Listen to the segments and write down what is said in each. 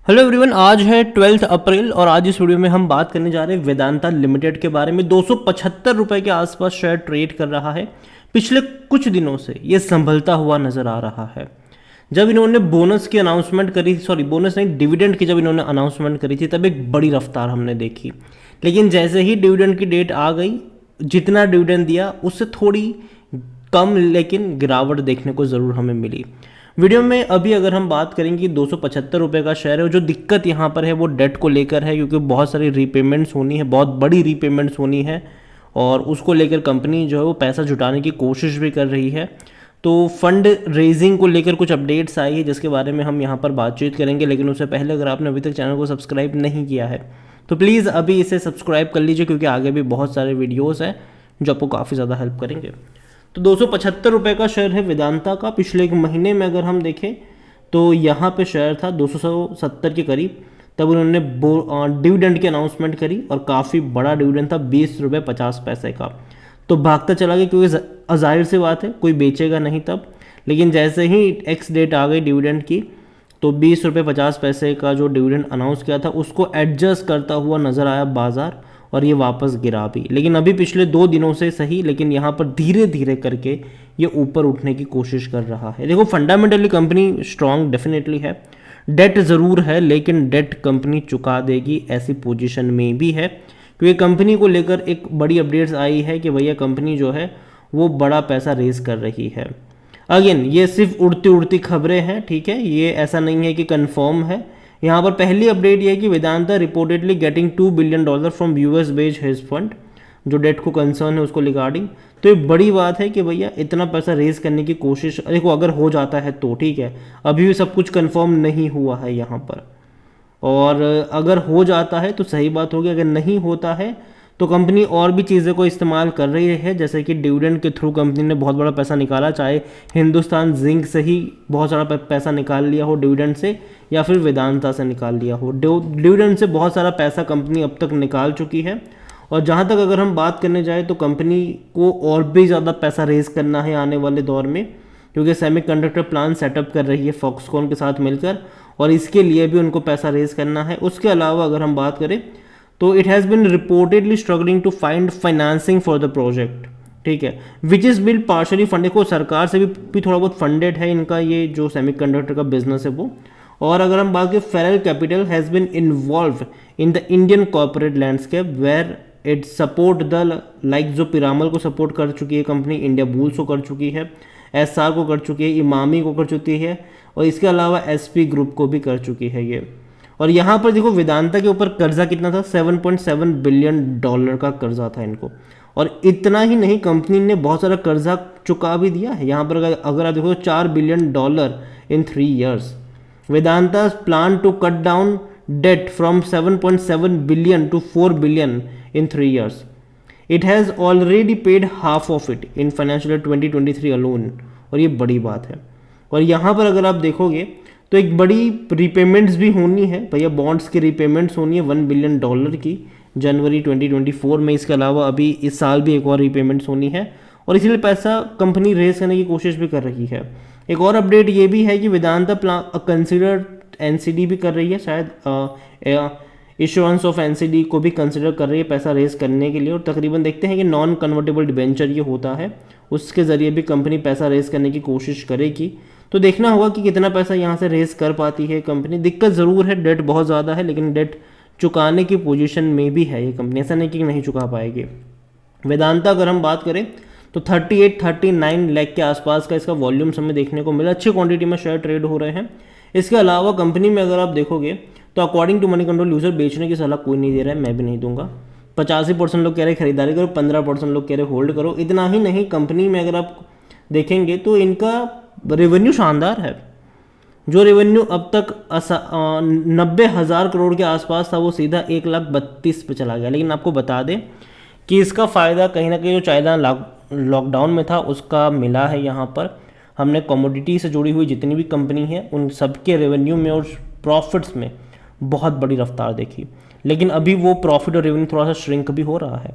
Hello everyone, आज है 12 अप्रैल और आज इस वीडियो में हम बात करने जा रहे हैं वेदांता लिमिटेड के बारे में। 275 रुपये के आसपास शेयर ट्रेड कर रहा है। पिछले कुछ दिनों से ये संभलता हुआ नजर आ रहा है। जब इन्होंने बोनस की अनाउंसमेंट करी, बोनस नहीं, डिविडेंड की जब इन्होंने अनाउंसमेंट करी थी तब एक बड़ी रफ्तार हमने देखी। लेकिन जैसे ही डिविडेंड की डेट आ गई, जितना डिविडेंड दिया उससे थोड़ी कम लेकिन गिरावट देखने को ज़रूर हमें मिली। वीडियो में अभी अगर हम बात करेंगे 275 रुपये का शेयर है। जो दिक्कत यहाँ पर है वो डेट को लेकर है, क्योंकि बहुत सारी रीपेमेंट्स होनी है, बहुत बड़ी रीपेमेंट्स होनी है और उसको लेकर कंपनी जो है वो पैसा जुटाने की कोशिश भी कर रही है। तो फंड रेजिंग को लेकर कुछ अपडेट्स आई है जिसके बारे में हम यहाँ पर बातचीत करेंगे। लेकिन उससे पहले अगर आपने अभी तक चैनल को सब्सक्राइब नहीं किया है तो प्लीज़ अभी इसे सब्सक्राइब कर लीजिए, क्योंकि आगे भी बहुत सारे वीडियोज़ हैं जो आपको काफ़ी ज़्यादा हेल्प करेंगे। तो 275 रुपये का शेयर है वेदांता का। पिछले एक महीने में अगर हम देखें तो यहाँ पे शेयर था 270 के करीब। तब उन्होंने डिविडेंड की अनाउंसमेंट करी और काफ़ी बड़ा डिविडेंड था, 20 रुपये 50 पैसे का। तो भागता चला गया, क्योंकि जाहिर सी बात है कोई बेचेगा नहीं तब। लेकिन जैसे ही एक्स डेट आ गई डिविडेंड की तो 20 रुपये 50 पैसे का जो डिविडेंड अनाउंस किया था उसको एडजस्ट करता हुआ नज़र आया बाजार और ये वापस गिरा भी। लेकिन अभी पिछले 2 दिनों से सही, लेकिन यहाँ पर धीरे धीरे करके ये ऊपर उठने की कोशिश कर रहा है। देखो, फंडामेंटली कंपनी स्ट्रांग डेफिनेटली है, डेट ज़रूर है, लेकिन डेट कंपनी चुका देगी ऐसी पोजीशन में भी है, क्योंकि कंपनी को लेकर एक बड़ी अपडेट्स आई है कि भैया कंपनी जो है वो बड़ा पैसा रेज कर रही है। अगेन ये सिर्फ उड़ती उड़ती खबरें हैं, ठीक है, ये ऐसा नहीं है कि कंफर्म है। यहाँ पर पहली अपडेट ये है कि Vedanta reportedly getting $2 billion from US based hedge fund, जो डेट को कंसर्न है उसको रिगार्डिंग। तो ये बड़ी बात है कि भैया इतना पैसा रेज करने की कोशिश, देखो अगर हो जाता है तो ठीक है, अभी भी सब कुछ कंफर्म नहीं हुआ है यहाँ पर। और अगर हो जाता है तो सही बात होगी, अगर नहीं होता है तो कंपनी और भी चीज़ों को इस्तेमाल कर रही है, जैसे कि डिविडेंड के थ्रू कंपनी ने बहुत बड़ा पैसा निकाला, चाहे हिंदुस्तान जिंक से ही बहुत सारा पैसा निकाल लिया हो डिविडेंड से, या फिर वेदांता से निकाल लिया हो। डिविडेंड से बहुत सारा पैसा कंपनी अब तक निकाल चुकी है। और जहाँ तक अगर हम बात करने जाए तो कंपनी को और भी ज़्यादा पैसा रेज करना है आने वाले दौर में, क्योंकि सेमीकंडक्टर प्लांट सेटअप कर रही है फॉक्सकॉन के साथ मिलकर, और इसके लिए भी उनको पैसा रेज करना है। उसके अलावा अगर हम बात करें तो it has been reportedly struggling to find financing for the project, ठीक है, विच इज़ बिल पार्शली फंडेड। को सरकार से भी थोड़ा बहुत फंडेड है इनका ये जो सेमीकंडक्टर का बिजनेस है वो। और अगर हम बात करें, feral capital has been involved in the Indian corporate landscape where it support the like, जो पिरामल को सपोर्ट कर चुकी है कंपनी, इंडिया बुल्स को कर चुकी है, एसआर को कर चुकी है, इमामी को कर चुकी है, और इसके अलावा एसपी ग्रुप को भी कर चुकी है ये। और यहाँ पर देखो वेदांता के ऊपर कर्जा कितना था, $7.7 बिलियन का कर्जा था इनको। और इतना ही नहीं, कंपनी ने बहुत सारा कर्जा चुका भी दिया है। यहाँ पर अगर आप देखो $4 billion in 3 years. Vedanta plan to cut down debt from 7.7 billion to 4 billion in 3 years. It has already paid half of it in financial year 2023 alone, और ये बड़ी बात है। और यहाँ पर अगर आप देखोगे तो एक बड़ी रीपेमेंट्स भी होनी है भैया, बॉन्ड्स की रीपेमेंट्स होनी है $1 बिलियन की जनवरी 2024 में। इसके अलावा अभी इस साल भी एक और रीपेमेंट्स होनी है, और इसीलिए पैसा कंपनी रेज करने की कोशिश भी कर रही है। एक और अपडेट ये भी है कि वेदांता कंसिडर एनसीडी भी कर रही है, शायद इश्योरेंस ऑफ एनसीडी को भी कंसिडर कर रही है पैसा रेज करने के लिए। और तकरीबन देखते हैं कि नॉन कन्वर्टेबल डिबेंचर ये होता है, उसके ज़रिए भी कंपनी पैसा रेज करने की कोशिश करेगी। तो देखना होगा कि कितना पैसा यहाँ से रेज कर पाती है कंपनी। दिक्कत ज़रूर है, डेट बहुत ज़्यादा है, लेकिन डेट चुकाने की पोजीशन में भी है ये कंपनी, ऐसा नहीं कि नहीं चुका पाएगी। वेदांता अगर हम बात करें तो 38-39 लाख के आसपास का इसका वॉल्यूम्स हमें देखने को मिला, अच्छी क्वांटिटी में शेयर ट्रेड हो रहे हैं। इसके अलावा कंपनी में अगर आप देखोगे तो according to Moneycontrol user बेचने की सलाह कोई नहीं दे रहा है, मैं भी नहीं दूंगा। 85% लोग कह रहे खरीदारी करो, 15% लोग कह रहे होल्ड करो। इतना ही नहीं, कंपनी में अगर आप देखेंगे तो इनका रेवेन्यू शानदार है। जो रेवेन्यू अब तक 90,000 करोड़ के आसपास था वो सीधा 1,32,00,000 पे चला गया। लेकिन आपको बता दें कि इसका फ़ायदा कहीं ना कहीं जो चाइना लॉकडाउन में था उसका मिला है। यहाँ पर हमने कमोडिटी से जुड़ी हुई जितनी भी कंपनी है उन सबके रेवेन्यू में और प्रॉफिट्स में बहुत बड़ी रफ्तार देखी। लेकिन अभी वो प्रॉफिट और रेवेन्यू थोड़ा सा श्रिंक भी हो रहा है।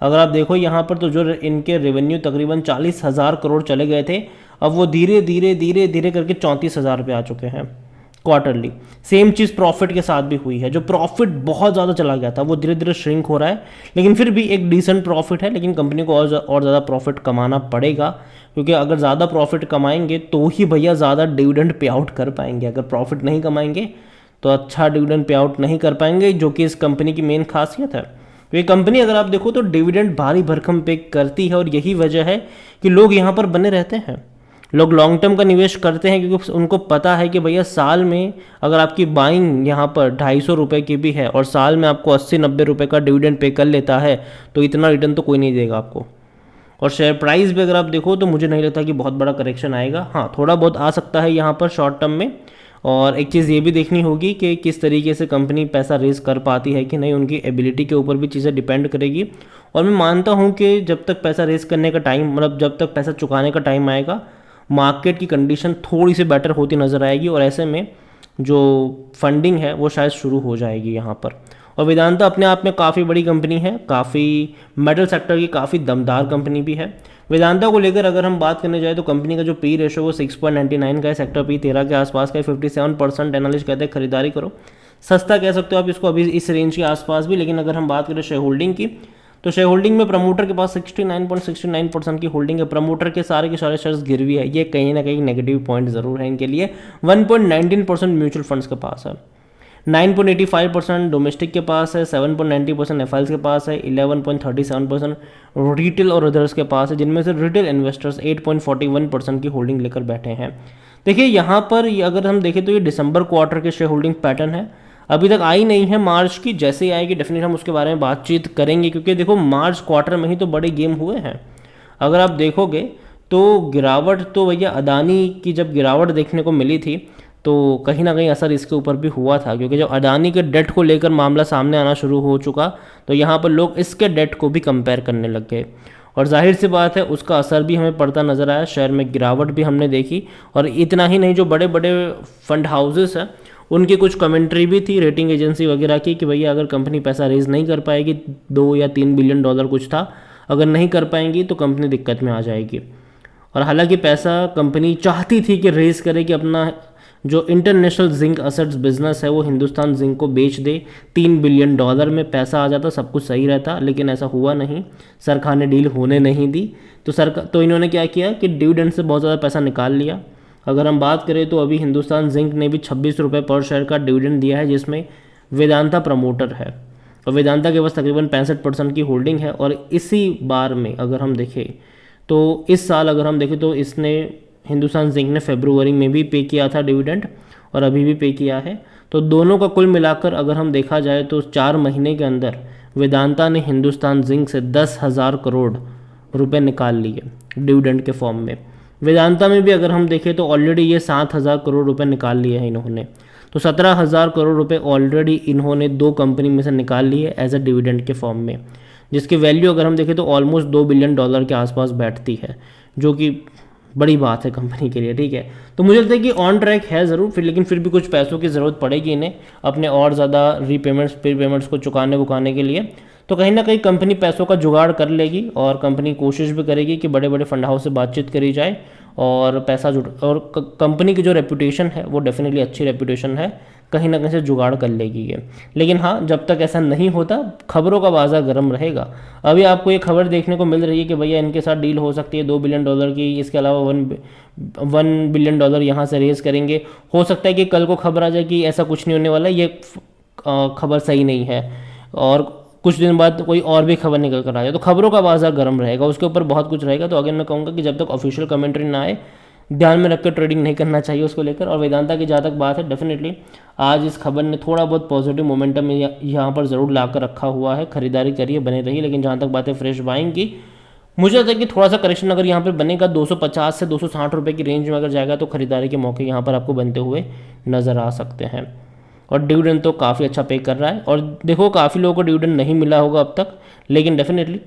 अगर आप देखो यहाँ पर तो जो इनके रेवेन्यू तकरीबन 40,000 करोड़ चले गए थे, अब वो धीरे धीरे करके 34,000 पे आ चुके हैं। क्वार्टरली। सेम चीज़ प्रॉफिट के साथ भी हुई है। जो प्रॉफिट बहुत ज़्यादा चला गया था वो धीरे धीरे श्रिंक हो रहा है, लेकिन फिर भी एक डिसेंट प्रॉफिट है। लेकिन कंपनी को और ज़्यादा प्रॉफिट कमाना पड़ेगा, क्योंकि अगर ज़्यादा प्रॉफिट कमाएंगे तो ही भैया ज़्यादा डिविडेंड पे आउट कर पाएंगे। अगर प्रॉफिट नहीं कमाएंगे तो अच्छा डिविडेंड पे आउट नहीं कर पाएंगे, जो कि इस कंपनी की मेन खासियत है। तो ये कंपनी अगर आप देखो तो डिविडेंड भारी भरकम पे करती है, और यही वजह है कि लोग यहाँ पर बने रहते हैं। लोग लॉन्ग टर्म का निवेश करते हैं, क्योंकि उनको पता है कि भैया साल में अगर आपकी बाइंग यहाँ पर 250 रुपये की भी है और साल में आपको 80-90 रुपये का डिविडेंड पे कर लेता है, तो इतना रिटर्न तो कोई नहीं देगा आपको। और शेयर प्राइस भी अगर आप देखो तो मुझे नहीं लगता कि बहुत बड़ा करेक्शन आएगा। हाँ, थोड़ा बहुत आ सकता है यहाँ पर शॉर्ट टर्म में। और एक चीज़ ये भी देखनी होगी कि किस तरीके से कंपनी पैसा रेज कर पाती है कि नहीं, उनकी एबिलिटी के ऊपर भी चीज़ें डिपेंड करेगी। और मैं मानता हूँ कि जब तक पैसा रेज करने का टाइम, मतलब जब तक पैसा चुकाने का टाइम आएगा, मार्केट की कंडीशन थोड़ी सी बेटर होती नज़र आएगी, और ऐसे में जो फंडिंग है वो शायद शुरू हो जाएगी यहाँ पर। और वेदांता अपने आप में काफ़ी बड़ी कंपनी है, काफ़ी मेटल सेक्टर की काफ़ी दमदार कंपनी भी है। वेदांता को लेकर अगर हम बात करने जाए तो कंपनी का जो पी रेशो वो 6.99 का है, सेक्टर पी 13 के आसपास का है। 57% एनालिस्ट कहते हैं खरीदारी करो। सस्ता कह सकते हो आप इसको अभी इस रेंज के आसपास भी। लेकिन अगर हम बात करें शेयर होल्डिंग की, तो शेयर होल्डिंग में प्रमोटर के पास 69.69% की होल्डिंग है। प्रमोटर के सारे शेयर्स गिरवी है, ये कहीं ना कहीं नेगेटिव पॉइंट ज़रूर है इनके लिए। 1.19% म्यूचुअल फंड्स के पास है, 9.85% डोमेस्टिक के पास है, 7.90% एफआईएल्स के पास है, 11.37% रिटेल और अदर्स के पास है, जिनमें से रिटेल इन्वेस्टर्स 8.41% की होल्डिंग लेकर बैठे हैं। देखिए यहाँ पर अगर हम देखें तो ये दिसंबर क्वार्टर के शेयर होल्डिंग पैटर्न है, अभी तक आई नहीं है। मार्च की जैसे ही आएगी डेफिनेटली हम उसके बारे में बातचीत करेंगे, क्योंकि देखो मार्च क्वार्टर में ही तो बड़े गेम हुए हैं। अगर आप देखोगे तो गिरावट तो भैया अदानी की जब गिरावट देखने को मिली थी तो कहीं ना कहीं असर इसके ऊपर भी हुआ था, क्योंकि जब अडानी के डेट को लेकर मामला सामने आना शुरू हो चुका तो यहाँ पर लोग इसके डेट को भी कंपेयर करने लग गए, और जाहिर सी बात है उसका असर भी हमें पड़ता नज़र आया। शेयर में गिरावट भी हमने देखी, और इतना ही नहीं, जो बड़े बड़े फंड हाउसेस हैं उनकी कुछ कमेंट्री भी थी रेटिंग एजेंसी वगैरह की कि भैया अगर कंपनी पैसा रेज नहीं कर पाएगी, 2 या 3 बिलियन डॉलर कुछ था, अगर नहीं कर पाएंगी तो कंपनी दिक्कत में आ जाएगी। और हालांकि पैसा कंपनी चाहती थी कि रेज करे कि अपना जो इंटरनेशनल जिंक असेट्स बिजनेस है वो हिंदुस्तान जिंक को बेच दे, 3 बिलियन डॉलर में पैसा आ जाता, सब कुछ सही रहता, लेकिन ऐसा हुआ नहीं। सरकार ने डील होने नहीं दी, तो इन्होंने क्या किया कि डिविडेंड से बहुत ज़्यादा पैसा निकाल लिया। अगर हम बात करें तो अभी हिंदुस्तान जिंक ने भी 26 रुपये पर शेयर का डिविडेंड दिया है, जिसमें वेदांता प्रमोटर है, और वेदांता के पास तकरीबन 65% की होल्डिंग है। और इसी बार में अगर हम देखें तो इस साल अगर हम देखें तो इसने हिंदुस्तान जिंक ने फरवरी में भी पे किया था डिविडेंड, और अभी भी पे किया है। तो दोनों का कुल मिलाकर अगर हम देखा जाए तो 4 महीने के अंदर वेदांता ने हिंदुस्तान जिंक से 10,000 करोड़ रुपए निकाल लिए डिविडेंड के फॉर्म में। वेदांता में भी अगर हम देखें तो ऑलरेडी ये 7,000 करोड़ रुपए निकाल लिए हैं इन्होंने। तो 17,000 करोड़ रुपए ऑलरेडी इन्होंने 2 कंपनी में से निकाल लिए एज अ डिविडेंड के फॉर्म में, जिसकी वैल्यू अगर हम देखें तो ऑलमोस्ट 2 बिलियन डॉलर के आसपास बैठती है, जो कि बड़ी बात है कंपनी के लिए। ठीक है, तो मुझे लगता है कि ऑन ट्रैक है ज़रूर फिर, लेकिन फिर भी कुछ पैसों की ज़रूरत पड़ेगी इन्हें अपने और ज़्यादा प्रीपेमेंट्स को चुकाने के लिए। तो कहीं ना कहीं कंपनी पैसों का जुगाड़ कर लेगी, और कंपनी कोशिश भी करेगी कि बड़े बड़े फंड हाउस से बातचीत करी जाए और पैसा और कंपनी की जो रेपुटेशन है वो डेफिनेटली अच्छी रेपुटेशन है, कहीं ना कहीं से जुगाड़ कर लेगी ये। लेकिन हाँ, जब तक ऐसा नहीं होता खबरों का बाजार गर्म रहेगा। अभी आपको ये खबर देखने को मिल रही है कि भैया इनके साथ डील हो सकती है 2 बिलियन डॉलर की, इसके अलावा 1 बिलियन डॉलर यहाँ से रेज करेंगे। हो सकता है कि कल को खबर आ जाए कि ऐसा कुछ नहीं होने वाला, ये खबर सही नहीं है, और कुछ दिन बाद कोई और भी खबर निकल कर आ जाए, तो खबरों का बाजार गर्म रहेगा, उसके ऊपर बहुत कुछ रहेगा। तो अगर मैं कहूँगा कि जब तक ऑफिशियल कमेंट्री ना आए ध्यान में रखकर ट्रेडिंग नहीं करना चाहिए उसको लेकर। और वेदांता की जहाँ तक बात है, डेफिनेटली आज इस खबर ने थोड़ा बहुत पॉजिटिव मोमेंटम यहाँ पर ज़रूर ला कर रखा हुआ है। खरीदारी करिए, बने रही। लेकिन जहाँ तक बात है फ्रेश बाइंग की, मुझे लगता है कि थोड़ा सा करेक्शन अगर यहाँ पर बनेगा 250 से 260 रुपये की रेंज में अगर जाएगा तो खरीदारी के मौके यहाँ पर आपको बनते हुए नज़र आ सकते हैं। और डिविडेंड तो काफ़ी अच्छा पे कर रहा है, और देखो काफ़ी लोगों को डिविडेंड नहीं मिला होगा अब तक, लेकिन डेफिनेटली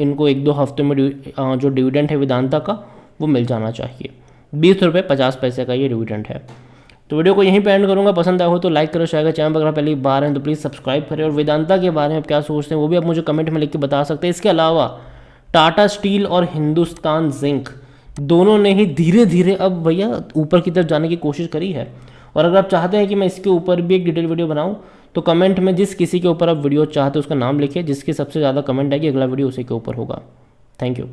इनको 1-2 हफ्ते में जो डिविडेंड है वेदांता का वो मिल जाना चाहिए। 20 रुपये 50 पैसे का ये डिविडेंड है। तो वीडियो को यहीं पे एंड करूँगा। पसंद आया हो तो लाइक करो, शेयर करो, चैनल पर अगर पहली बार हैं तो प्लीज़ सब्सक्राइब करें, और वेदांता के बारे में क्या सोचते हैं वो भी आप मुझे कमेंट में लिख के बता सकते हैं। इसके अलावा टाटा स्टील और हिंदुस्तान जिंक दोनों ने ही धीरे धीरे अब भैया ऊपर की तरफ जाने की कोशिश करी है, और अगर आप चाहते हैं कि मैं इसके ऊपर भी एक डिटेल वीडियो बनाऊं तो कमेंट में जिस किसी के ऊपर आप वीडियो चाहते हो उसका नाम लिखिए, जिसके सबसे ज़्यादा कमेंट आएगी अगला वीडियो उसी के ऊपर होगा। Thank you.